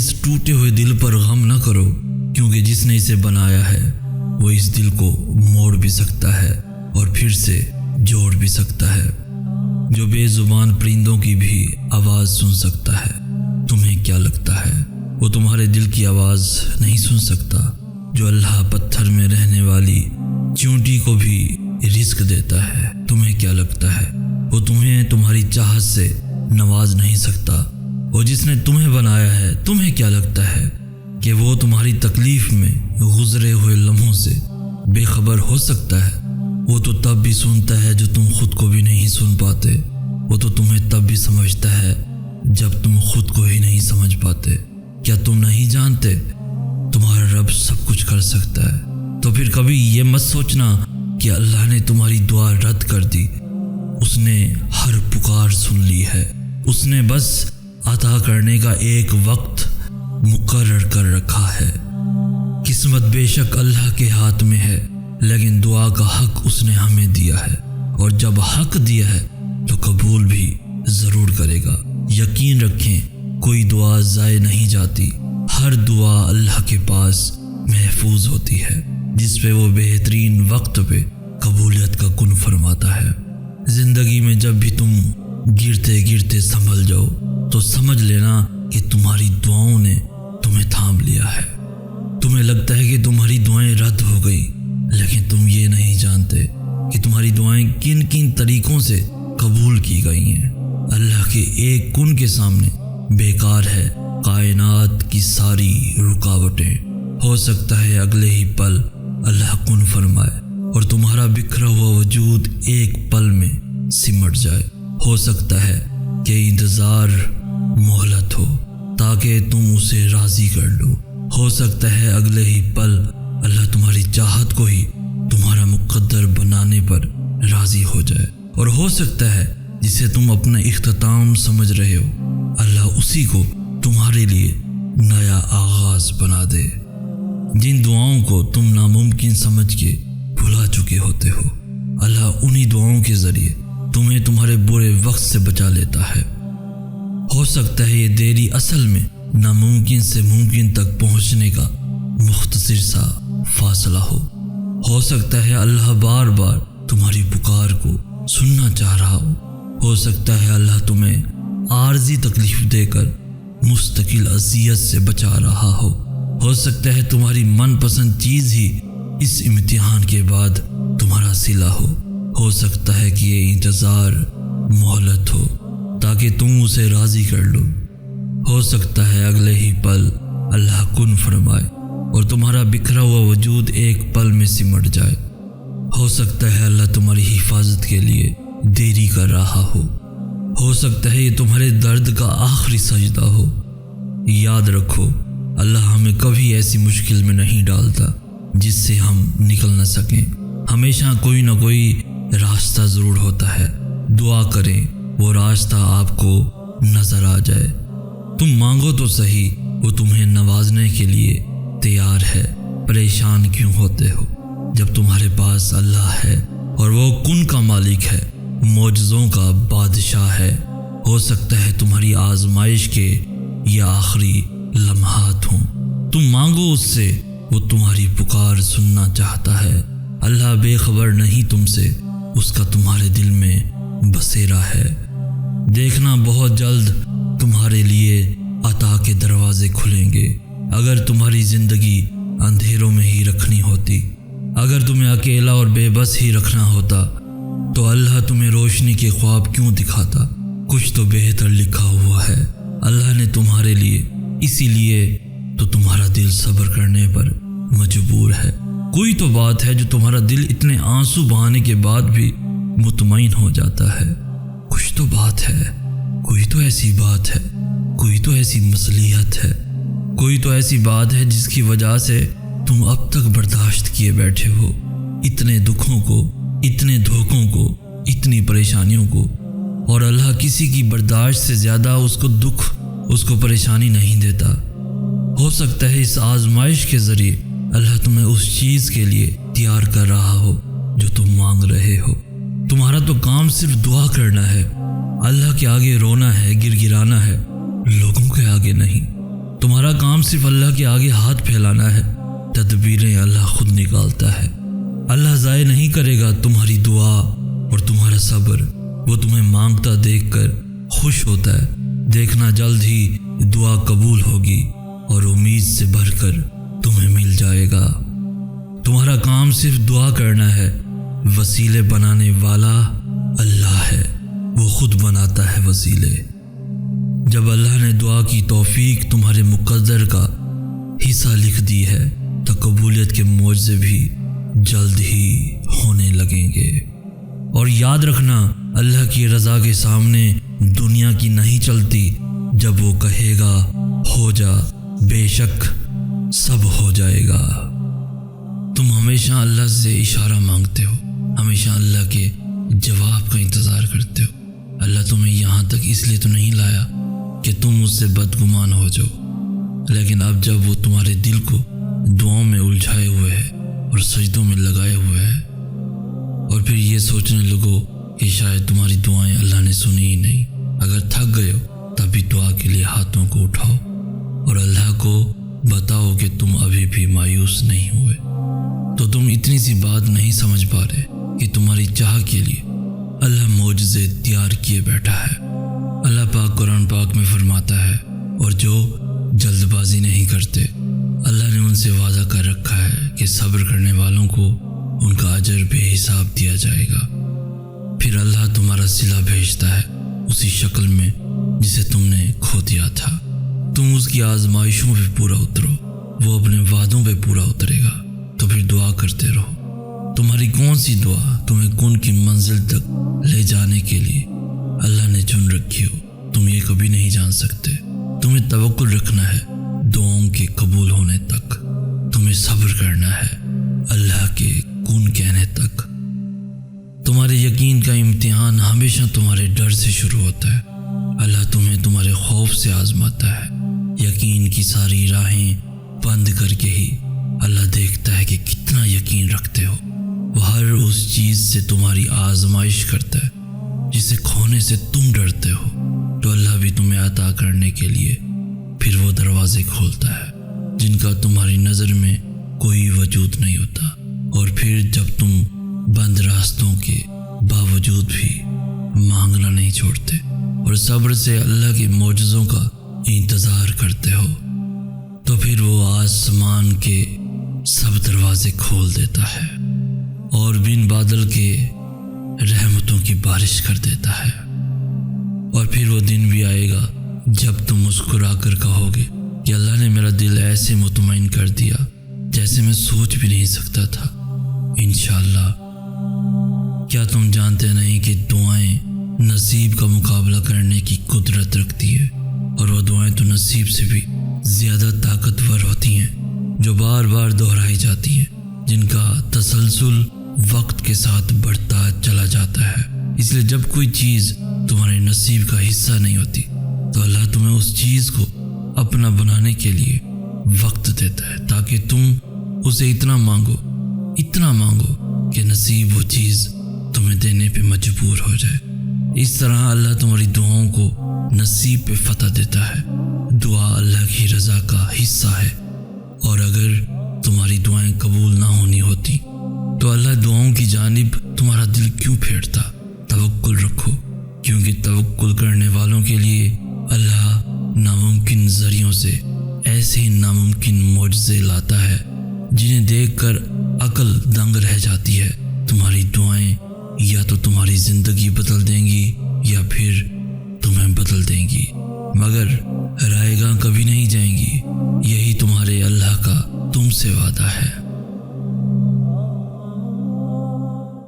اس ٹوٹے ہوئے دل پر غم نہ کرو، کیونکہ جس نے اسے بنایا ہے وہ اس دل کو موڑ بھی سکتا ہے اور پھر سے جوڑ بھی سکتا ہے، جو بے زبان پرندوں کی بھی آواز سن سکتا ہے۔ تمہیں کیا لگتا ہے وہ تمہارے دل کی آواز نہیں سن سکتا؟ جو اللہ پتھر میں رہنے والی چیونٹی کو بھی رزق دیتا ہے، تمہیں کیا لگتا ہے وہ تمہیں تمہاری چاہت سے نواز نہیں سکتا؟ اور جس نے تمہیں بنایا ہے، تمہیں کیا لگتا ہے کہ وہ تمہاری تکلیف میں گزرے ہوئے لمحوں سے بے خبر ہو سکتا ہے؟ وہ تو تب بھی سنتا ہے جو تم خود کو بھی نہیں سن پاتے، وہ تو تمہیں تب بھی سمجھتا ہے جب تم خود کو ہی نہیں سمجھ پاتے۔ کیا تم نہیں جانتے تمہارا رب سب کچھ کر سکتا ہے؟ تو پھر کبھی یہ مت سوچنا کہ اللہ نے تمہاری دعا رد کر دی۔ اس نے ہر پکار سن لی ہے، اس نے بس عطا کرنے کا ایک وقت مقرر کر رکھا ہے۔ قسمت بے شک اللہ کے ہاتھ میں ہے، لیکن دعا کا حق اس نے ہمیں دیا ہے، اور جب حق دیا ہے تو قبول بھی ضرور کرے گا۔ یقین رکھیں کوئی دعا ضائع نہیں جاتی، ہر دعا اللہ کے پاس محفوظ ہوتی ہے، جس پہ وہ بہترین وقت پہ قبولیت کا کن فرماتا ہے۔ زندگی میں جب بھی تم گرتے گرتے سنبھل جاؤ تو سمجھ لینا کہ تمہاری دعاؤں نے تمہیں تھام لیا ہے۔ تمہیں لگتا ہے کہ تمہاری دعائیں رد ہو گئی، لیکن تم یہ نہیں جانتے کہ تمہاری دعائیں کن کن طریقوں سے قبول کی گئی ہیں۔ اللہ کے ایک کن کے سامنے بیکار ہے کائنات کی ساری رکاوٹیں۔ ہو سکتا ہے اگلے ہی پل اللہ کن فرمائے اور تمہارا بکھرا ہوا وجود ایک پل میں سمٹ جائے۔ ہو سکتا ہے کہ انتظار مہلت ہو تاکہ تم اسے راضی کر لو۔ ہو سکتا ہے اگلے ہی پل اللہ تمہاری چاہت کو ہی تمہارا مقدر بنانے پر راضی ہو جائے، اور ہو سکتا ہے جسے تم اپنا اختتام سمجھ رہے ہو اللہ اسی کو تمہارے لیے نیا آغاز بنا دے۔ جن دعاؤں کو تم ناممکن سمجھ کے بھلا چکے ہوتے ہو، اللہ انہی دعاؤں کے ذریعے تمہیں تمہارے برے وقت سے بچا لیتا ہے۔ ہو سکتا ہے یہ دیری اصل میں ناممکن سے ممکن تک پہنچنے کا مختصر سا فاصلہ ہو سکتا ہے اللہ بار بار تمہاری پکار کو سننا چاہ رہا ہو سکتا ہے اللہ تمہیں عارضی تکلیف دے کر مستقل اذیت سے بچا رہا ہو سکتا ہے تمہاری من پسند چیز ہی اس امتحان کے بعد تمہارا صلہ ہو سکتا ہے کہ یہ انتظار مہلت ہو تاکہ تم اسے راضی کر لو۔ ہو سکتا ہے اگلے ہی پل اللہ کن فرمائے اور تمہارا بکھرا ہوا وجود ایک پل میں سمٹ جائے۔ ہو سکتا ہے اللہ تمہاری حفاظت کے لیے دیری کر رہا ہو سکتا ہے یہ تمہارے درد کا آخری سجدہ ہو۔ یاد رکھو اللہ ہمیں کبھی ایسی مشکل میں نہیں ڈالتا جس سے ہم نکل نہ سکیں۔ ہمیشہ کوئی نہ کوئی راستہ ضرور ہوتا ہے۔ دعا کریں وہ راستہ آپ کو نظر آ جائے۔ تم مانگو تو صحیح، وہ تمہیں نوازنے کے لیے تیار ہے۔ پریشان کیوں ہوتے ہو جب تمہارے پاس اللہ ہے اور وہ کن کا مالک ہے، معجزوں کا بادشاہ ہے۔ ہو سکتا ہے تمہاری آزمائش کے یہ آخری لمحات ہوں، تم مانگو اس سے، وہ تمہاری پکار سننا چاہتا ہے۔ اللہ بے خبر نہیں تم سے، اس کا تمہارے دل میں بسیرا ہے۔ دیکھنا بہت جلد تمہارے لیے عطا کے دروازے کھلیں گے۔ اگر تمہاری زندگی اندھیروں میں ہی رکھنی ہوتی، اگر تمہیں اکیلا اور بے بس ہی رکھنا ہوتا تو اللہ تمہیں روشنی کے خواب کیوں دکھاتا؟ کچھ تو بہتر لکھا ہوا ہے اللہ نے تمہارے لیے، اسی لیے تو تمہارا دل صبر کرنے پر مجبور ہے۔ کوئی تو بات ہے جو تمہارا دل اتنے آنسو بہانے کے بعد بھی مطمئن ہو جاتا ہے۔ کچھ تو بات ہے، کوئی تو ایسی بات ہے، کوئی تو ایسی مصلحت ہے، کوئی تو ایسی بات ہے جس کی وجہ سے تم اب تک برداشت کیے بیٹھے ہو، اتنے دکھوں کو، اتنے دھوکوں کو، اتنی پریشانیوں کو، اور اللہ کسی کی برداشت سے زیادہ اس کو دکھ، اس کو پریشانی نہیں دیتا۔ ہو سکتا ہے اس آزمائش کے ذریعے اللہ تمہیں اس چیز کے لیے تیار کر رہا ہو جو تم مانگ رہے ہو۔ تمہارا تو کام صرف دعا کرنا ہے، اللہ کے آگے رونا ہے، گر گرانا ہے، لوگوں کے آگے نہیں۔ تمہارا صرف اللہ کے آگے ہاتھ پھیلانا ہے، تدبیریں اللہ خود نکالتا ہے۔ اللہ ضائع نہیں کرے گا تمہاری دعا اور تمہارا صبر۔ وہ تمہیں مانگتا دیکھ کر خوش ہوتا ہے۔ دیکھنا جلد ہی دعا قبول ہوگی اور امید سے بھر کر تمہیں مل جائے گا۔ تمہارا کام صرف دعا کرنا ہے۔ وسیلے بنانے والا اللہ ہے، وہ خود بناتا ہے وسیلے۔ جب اللہ نے دعا کی توفیق تمہارے مقدر کا حصہ لکھ دی ہے تو قبولیت کے معجزے بھی جلد ہی ہونے لگیں گے۔ اور یاد رکھنا، اللہ کی رضا کے سامنے دنیا کی نہیں چلتی۔ جب وہ کہے گا ہو جا، بے شک سب ہو جائے گا۔ تم ہمیشہ اللہ سے اشارہ مانگتے ہو، ہمیشہ اللہ کے جواب کا انتظار کرتے ہو۔ اللہ تمہیں یہاں تک اس لیے تو نہیں لایا کہ تم اس سے بدگمان ہو جاؤ، لیکن اب جب وہ تمہارے دل کو دعاؤں میں الجھائے ہوئے ہے اور سجدوں میں لگائے ہوئے ہے، اور پھر یہ سوچنے لگو کہ شاید تمہاری دعائیں اللہ نے سنی ہی نہیں، اگر تھک گئے ہو تب بھی دعا کے لیے ہاتھوں کو اٹھاؤ اور اللہ کو بتاؤ کہ تم ابھی بھی مایوس نہیں ہوئے۔ تو تم اتنی سی بات نہیں سمجھ پا رہے کہ تمہاری چاہ کے لیے اللہ معجزے تیار کیے بیٹھا ہے۔ اللہ پاک قرآن پاک میں فرماتا ہے، اور جو جلد بازی نہیں کرتے، اللہ نے ان سے وعدہ کر رکھا ہے کہ صبر کرنے والوں کو ان کا اجر بے حساب دیا جائے گا۔ پھر اللہ تمہارا صلہ بھیجتا ہے اسی شکل میں جسے تم نے کھو دیا تھا۔ تم اس کی آزمائشوں پہ پورا اترو، وہ اپنے وعدوں پہ پورا اترے گا۔ تو پھر دعا کرتے رہو۔ تمہاری کون سی دعا تمہیں کن کی منزل تک لے جانے کے لیے اللہ نے چن رکھی ہو، تم یہ کبھی نہیں جان سکتے۔ تمہیں توکل رکھنا ہے دعاؤں کے قبول ہونے تک۔ تمہیں صبر کرنا ہے اللہ کے کن کہنے تک۔ تمہارے یقین کا امتحان ہمیشہ تمہارے ڈر سے شروع ہوتا ہے۔ اللہ تمہیں تمہارے خوف سے آزماتا ہے۔ یقین کی ساری راہیں بند کر کے ہی اللہ دیکھتا ہے کہ کتنا یقین رکھتے ہو۔ وہ ہر اس چیز سے تمہاری آزمائش کرتا ہے جسے کھونے سے تم ڈرتے ہو، تو اللہ بھی تمہیں عطا کرنے کے لیے پھر وہ دروازے کھولتا ہے جن کا تمہاری نظر میں کوئی وجود نہیں ہوتا۔ اور پھر جب تم بند راستوں کے باوجود بھی مانگنا نہیں چھوڑتے اور صبر سے اللہ کے معجزوں کا انتظار کرتے ہو، تو پھر وہ آسمان کے سب دروازے کھول دیتا ہے اور بن بادل کے رحمتوں کی بارش کر دیتا ہے۔ اور پھر وہ دن بھی آئے گا جب تم مسکرا کر کہو گے کہ اللہ نے میرا دل ایسے مطمئن کر دیا جیسے میں سوچ بھی نہیں سکتا تھا۔ انشاءاللہ۔ کیا تم جانتے نہیں کہ دعائیں نصیب کا مقابلہ کرنے کی قدرت رکھتی ہے، اور وہ دعائیں تو نصیب سے بھی زیادہ طاقتور ہوتی ہیں، جو بار بار دہرائی جاتی ہیں، جن کا تسلسل وقت کے ساتھ بڑھتا چلا جاتا ہے۔ اس لیے جب کوئی چیز تمہارے نصیب کا حصہ نہیں ہوتی تو اللہ تمہیں اس چیز کو اپنا بنانے کے لیے وقت دیتا ہے، تاکہ تم اسے اتنا مانگو کہ نصیب وہ چیز تمہیں دینے پہ مجبور ہو جائے۔ اس طرح اللہ تمہاری دعاؤں کو نصیب پہ فتح دیتا ہے۔ دعا اللہ کی رضا کا حصہ ہے، اور اگر تمہاری دعائیں قبول نہ ہونی ہوتی تو اللہ دعاؤں کی جانب تمہارا دل کیوں پھیرتا؟ توکل رکھو، کیونکہ توکل کرنے والوں کے لیے اللہ ناممکن ذریعوں سے ایسے ہی ناممکن معجزے لاتا ہے جنہیں دیکھ کر عقل دنگ رہ جاتی ہے۔ تمہاری دعائیں یا تو تمہاری زندگی بدل دیں گی یا پھر تمہیں بدل دیں گی، مگر رائے گاں کبھی نہیں جائیں گی۔ یہی تمہارے اللہ کا تم سے وعدہ ہے۔